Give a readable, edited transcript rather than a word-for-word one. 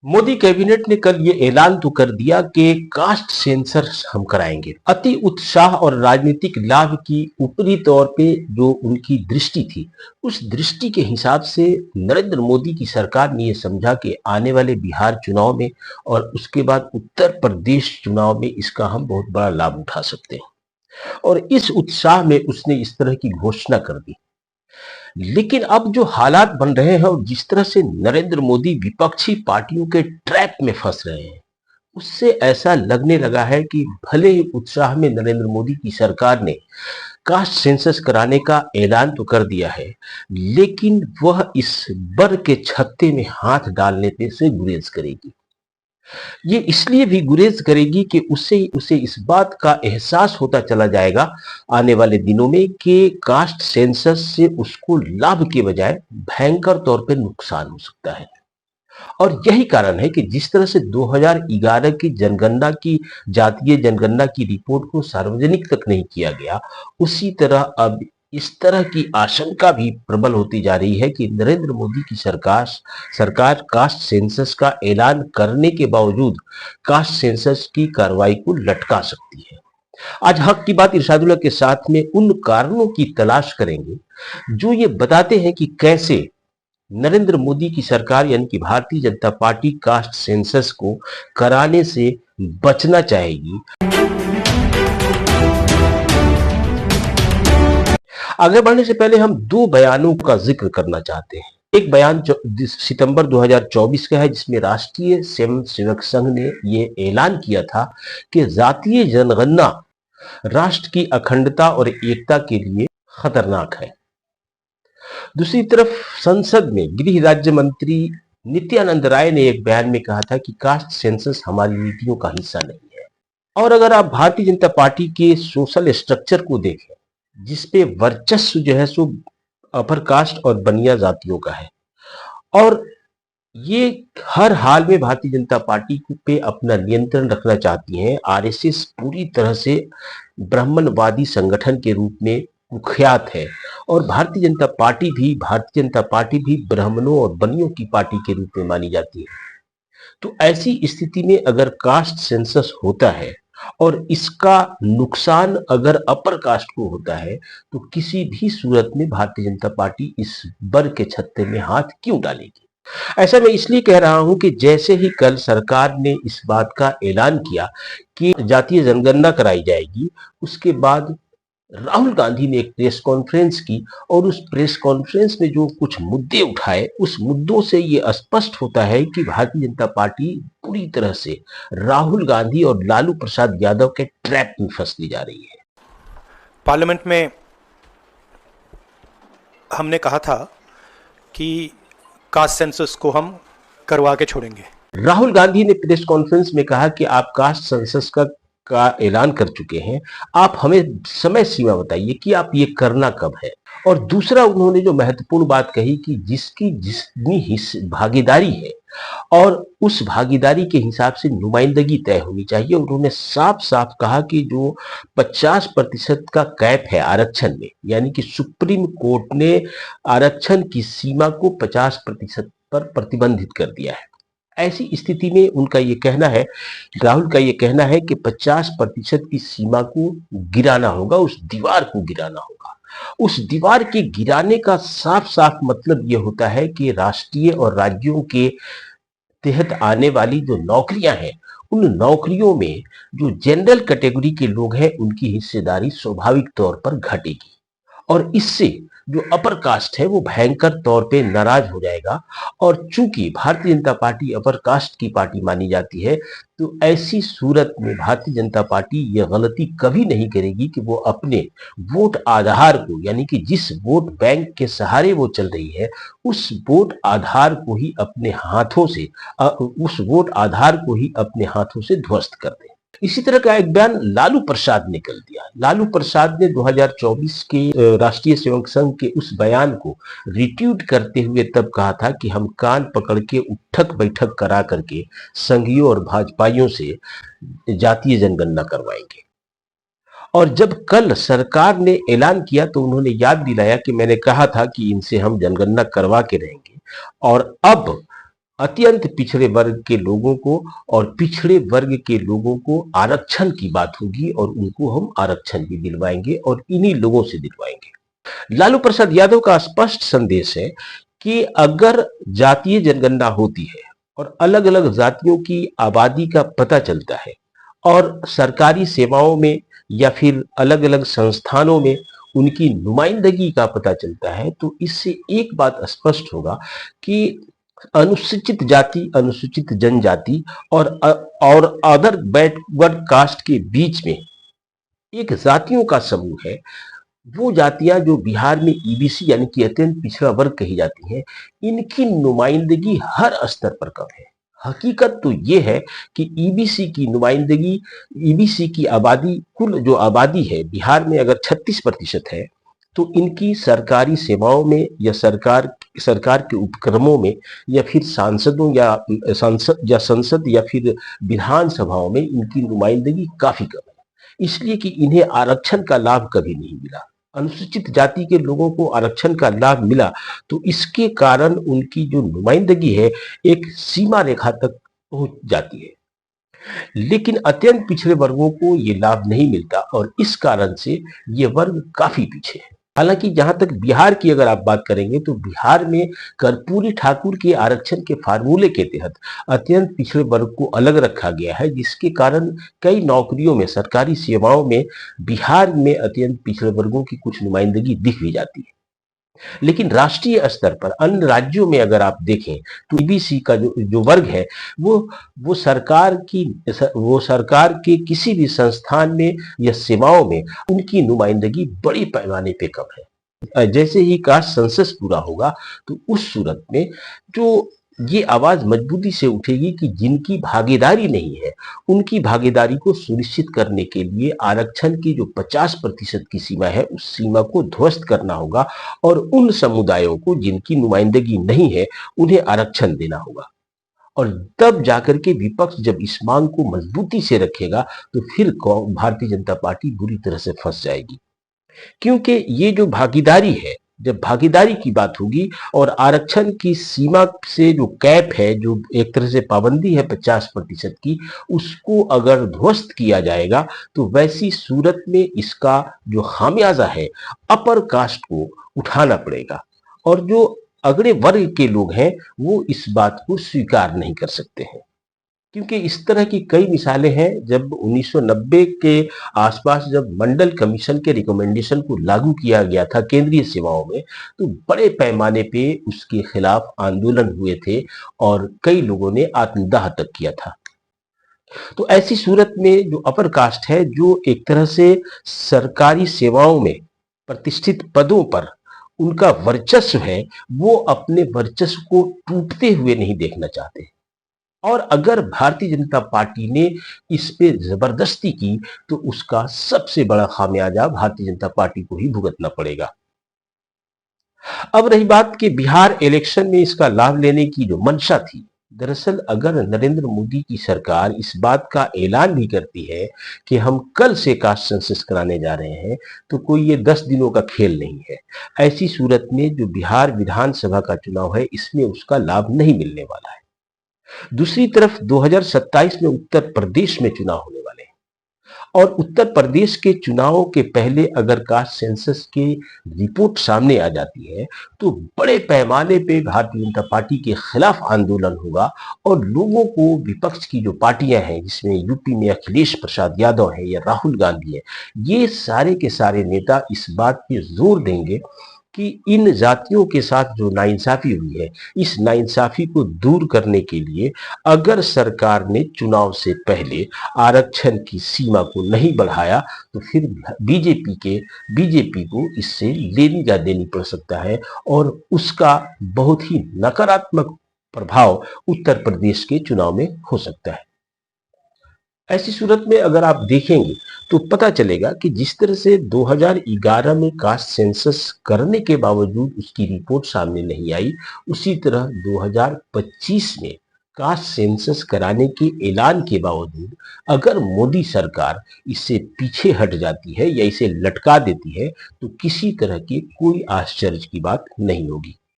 Modi cabinet ने कल ये ऐलान तो कर दिया कि कास्ट सेंसर हम कराएंगे। अति उत्साह और राजनीतिक लाभ की ऊपरी तौर पे जो उनकी दृष्टि थी, उस दृष्टि के हिसाब से नरेंद्र मोदी की सरकार ने ये समझा कि आने वाले बिहार चुनाव में और उसके बाद उत्तर प्रदेश चुनाव में इसका हम बहुत बड़ा लाभ उठा सकते हैं। और इस उत्साह में उसने इस तरह की घोषणा कर दी। लेकिन अब जो हालात बन रहे हैं और जिस तरह से नरेंद्र मोदी विपक्षी पार्टियों के ट्रैप में फंस रहे हैं, उससे ऐसा लगने लगा है कि भले ही उत्साह में नरेंद्र मोदी की सरकार ने कास्ट सेंसस कराने का ऐलान तो कर दिया है, लेकिन वह इस बर के छत्ते में हाथ डालने पे से गुरेज करेगी। ये इसलिए भी गुरेज करेगी कि उसे इस बात का एहसास होता चला जाएगा आने वाले दिनों में कि कास्ट सेंसस से उसको लाभ के बजाय भयंकर तौर पे नुकसान हो सकता है। और यही कारण है कि जिस तरह से 2011 की जनगणना की जातीय जनगणना की रिपोर्ट को सार्वजनिक तक नहीं किया गया, उसी तरह अब इस तरह की आशंका भी प्रबल होती जा रही है कि नरेंद्र मोदी की सरकार कास्ट सेंसस का ऐलान करने के बावजूद कास्ट सेंसस की कार्रवाई को लटका सकती है। आज हक की बात इरशादुल्लाह के साथ में उन कारणों की तलाश करेंगे जो ये बताते हैं कि कैसे नरेंद्र मोदी की सरकार यानी कि Bharatiya Janata party caste census को कराने से बचना चाहेगी। आगे बढ़ने से पहले हम दो बयानों का जिक्र करना चाहते हैं। एक बयान सितंबर 2024 का है, जिसमें राष्ट्रीय स्वयं सेवक संघ ने ये ऐलान किया था कि जातीय जनगणना राष्ट्र की अखंडता और एकता के लिए खतरनाक है। दूसरी तरफ संसद में गृह राज्य मंत्री नित्यानंद राय ने एक बयान में कहा था कि कास्ट सेंसस हमारी नीतियों का हिस्सा नहीं है। और अगर आप भारतीय जनता पार्टी के सोशल स्ट्रक्चर को देखें, जिसपे वर्चस्व जो है सो अपर कास्ट और बनिया जातियों का है, और ये हर हाल में भारतीय जनता पार्टी पे अपना नियंत्रण रखना चाहती हैं। आरएसएस पूरी तरह से ब्राह्मणवादी संगठन के रूप में कुख्यात है और भारतीय जनता पार्टी भी ब्राह्मणों और बनियों की पार्टी के रूप में मानी जाती है। तो ऐसी स्थिति में अगर कास्ट सेंसस होता है और इसका नुकसान अगर अपर कास्ट को होता है, तो किसी भी सूरत में भारतीय जनता पार्टी इस बर के छत्ते में हाथ क्यों डालेगी। ऐसा मैं इसलिए कह रहा हूं कि जैसे ही कल सरकार ने इस बात का ऐलान किया कि जातीय जनगणना कराई जाएगी, उसके बाद राहुल गांधी ने एक प्रेस कॉन्फ्रेंस की और उस प्रेस कॉन्फ्रेंस में जो कुछ मुद्दे उठाए, उस मुद्दों से ये स्पष्ट होता है कि भारतीय जनता पार्टी पूरी तरह से राहुल गांधी और लालू प्रसाद यादव के ट्रैप में फंसती जा रही है। पार्लियामेंट में हमने कहा था कि कास्ट सेंसस को हम करवा के छोड़ेंगे। राहुल गांधी ने प्रेस कॉन्फ्रेंस में कहा कि आप कास्ट सेंसस का ऐलान कर चुके हैं, आप हमें समय सीमा बताइए कि आप ये करना कब है। और दूसरा, उन्होंने जो महत्वपूर्ण बात कही कि जिसकी जितनी भागीदारी है और उस भागीदारी के हिसाब से नुमाइंदगी तय होनी चाहिए। उन्होंने साफ साफ कहा कि जो 50% का कैप है आरक्षण में, यानी कि सुप्रीम कोर्ट ने आरक्षण की सीमा को 50% पर प्रतिबंधित कर दिया है। ऐसी स्थिति में उनका ये कहना है, राहुल का ये कहना है कि 50% की सीमा को गिराना होगा, उस दीवार को गिराना होगा। उस दीवार के गिराने का साफ साफ मतलब ये होता है कि राष्ट्रीय और राज्यों के तहत आने वाली जो नौकरियां हैं, उन नौकरियों में जो जनरल कैटेगरी के लोग हैं, उनकी हिस्सेदारी स्वाभाविक तौर पर घटेगी और इससे जो अपर कास्ट है वो भयंकर तौर पे नाराज हो जाएगा। और चूंकि Bharatiya Janata party upper caste की पार्टी मानी जाती है, तो ऐसी सूरत में भारतीय जनता पार्टी यह गलती कभी नहीं करेगी कि वो अपने वोट आधार को, यानी कि जिस वोट बैंक के सहारे वो चल रही है, उस वोट आधार को ही अपने हाथों से ध्वस्त कर दे। इसी तरह का एक बयान लालू प्रसाद ने कर दिया। लालू प्रसाद ने 2024 के राष्ट्रीय सेवक संघ के उस बयान को रिट्वीट करते हुए तब कहा था कि हम कान पकड़ के उठक बैठक करा करके संघियों और भाजपाइयों से जातीय जनगणना करवाएंगे। और जब कल सरकार ने ऐलान किया तो उन्होंने याद दिलाया कि मैंने कहा था कि इनसे हम जनगणना करवा के रहेंगे। और अब अत्यंत पिछड़े वर्ग के लोगों को और पिछड़े वर्ग के लोगों को आरक्षण की बात होगी और उनको हम आरक्षण भी दिलवाएंगे और इन्हीं लोगों से दिलवाएंगे। लालू प्रसाद यादव का स्पष्ट संदेश है कि अगर जातीय जनगणना होती है और अलग अलग जातियों की आबादी का पता चलता है और सरकारी सेवाओं में या फिर अलग अलग संस्थानों में उनकी नुमाइंदगी का पता चलता है, तो इससे एक बात स्पष्ट होगा कि अनुसूचित जाति, अनुसूचित जनजाति और अदर बैकवर्ड कास्ट के बीच में एक जातियों का समूह है। वो जातियां जो बिहार में ईबीसी यानी कि अत्यंत पिछड़ा वर्ग कही जाती हैं, इनकी नुमाइंदगी हर स्तर पर कम है। हकीकत तो ये है कि ईबीसी की नुमाइंदगी, ईबीसी की आबादी, कुल जो आबादी है बिहार में अगर 36% है, तो इनकी सरकारी सेवाओं में या सरकार के उपक्रमों में या फिर सांसदों या संसद या फिर विधानसभाओं में इनकी नुमाइंदगी काफी कम है, इसलिए कि इन्हें आरक्षण का लाभ कभी नहीं मिला। अनुसूचित जाति के लोगों को आरक्षण का लाभ मिला तो इसके कारण उनकी जो नुमाइंदगी है एक सीमा रेखा तक पहुंच जाती है, लेकिन अत्यंत पिछड़े वर्गों को ये लाभ नहीं मिलता और इस कारण से ये वर्ग काफी पीछे है। हालांकि जहां तक बिहार की अगर आप बात करेंगे तो बिहार में कर्पूरी ठाकुर के आरक्षण के फार्मूले के तहत अत्यंत पिछड़े वर्ग को अलग रखा गया है, जिसके कारण कई नौकरियों में, सरकारी सेवाओं में बिहार में अत्यंत पिछड़े वर्गों की कुछ नुमाइंदगी दिख भी जाती है। लेकिन राष्ट्रीय स्तर पर अन्य राज्यों में अगर आप देखें तो ईबीसी का जो वर्ग है वो सरकार के किसी भी संस्थान में या सेवाओं में उनकी नुमाइंदगी बड़ी पैमाने पे कम है। जैसे ही कास्ट सेंसस पूरा होगा तो उस सूरत में जो ये आवाज मजबूती से उठेगी कि जिनकी भागीदारी नहीं है उनकी भागीदारी को सुनिश्चित करने के लिए आरक्षण की जो 50% की सीमा है उस सीमा को ध्वस्त करना होगा और उन समुदायों को जिनकी नुमाइंदगी नहीं है उन्हें आरक्षण देना होगा। और तब जाकर के विपक्ष जब इस मांग को मजबूती से रखेगा तो फिर भारतीय जनता पार्टी बुरी तरह से फंस जाएगी, क्योंकि ये जो भागीदारी है, जब भागीदारी की बात होगी और आरक्षण की सीमा से जो कैप है, जो एक तरह से पाबंदी है 50% की, उसको अगर ध्वस्त किया जाएगा तो वैसी सूरत में इसका जो खामियाजा है अपर कास्ट को उठाना पड़ेगा और जो अगड़े वर्ग के लोग हैं वो इस बात को स्वीकार नहीं कर सकते हैं, क्योंकि इस तरह की कई मिसालें हैं। जब 1990 के आसपास जब मंडल कमीशन के रिकमेंडेशन को लागू किया गया था केंद्रीय सेवाओं में, तो बड़े पैमाने पे उसके खिलाफ आंदोलन हुए थे और कई लोगों ने आत्मदाह तक किया था। तो ऐसी सूरत में जो अपर कास्ट है, जो एक तरह से सरकारी सेवाओं में प्रतिष्ठित पदों पर उनका वर्चस्व है, वो अपने वर्चस्व को टूटते हुए नहीं देखना चाहते और अगर भारतीय जनता पार्टी ने इस पे जबरदस्ती की तो उसका सबसे बड़ा खामियाजा भारतीय जनता पार्टी को ही भुगतना पड़ेगा। अब रही बात कि बिहार इलेक्शन में इसका लाभ लेने की जो मंशा थी, दरअसल अगर नरेंद्र मोदी की सरकार इस बात का ऐलान भी करती है कि हम कल से कास्ट सेंसस कराने जा रहे हैं, तो कोई ये 10 दिनों का खेल नहीं है। ऐसी सूरत में जो बिहार विधानसभा का चुनाव है इसमें उसका लाभ नहीं मिलने वाला है। दूसरी तरफ 2027 में उत्तर प्रदेश में चुनाव होने वाले हैं और उत्तर प्रदेश के चुनावों के पहले अगर कास्ट सेंसस की रिपोर्ट सामने आ जाती है तो बड़े पैमाने पे भारतीय जनता पार्टी के खिलाफ आंदोलन होगा और लोगों को, विपक्ष की जो पार्टियां हैं जिसमें यूपी में अखिलेश प्रसाद यादव है या राहुल गांधी है, ये सारे के सारे नेता इस बात पे जोर देंगे कि इन जातियों के साथ जो नाइंसाफी हुई है, इस नाइंसाफी को दूर करने के लिए अगर सरकार ने चुनाव से पहले आरक्षण की सीमा को नहीं बढ़ाया तो फिर बीजेपी को इससे लेनी या देनी पड़ सकता है और उसका बहुत ही नकारात्मक प्रभाव उत्तर प्रदेश के चुनाव में हो सकता है। ऐसी सूरत में अगर आप देखेंगे तो पता चलेगा कि जिस तरह से 2011 में कास्ट सेंसस करने के बावजूद उसकी रिपोर्ट सामने नहीं आई, उसी तरह 2025 में कास्ट सेंसस कराने के ऐलान के बावजूद अगर मोदी सरकार इससे पीछे हट जाती है या इसे लटका देती है तो किसी तरह की कोई आश्चर्य की बात नहीं होगी।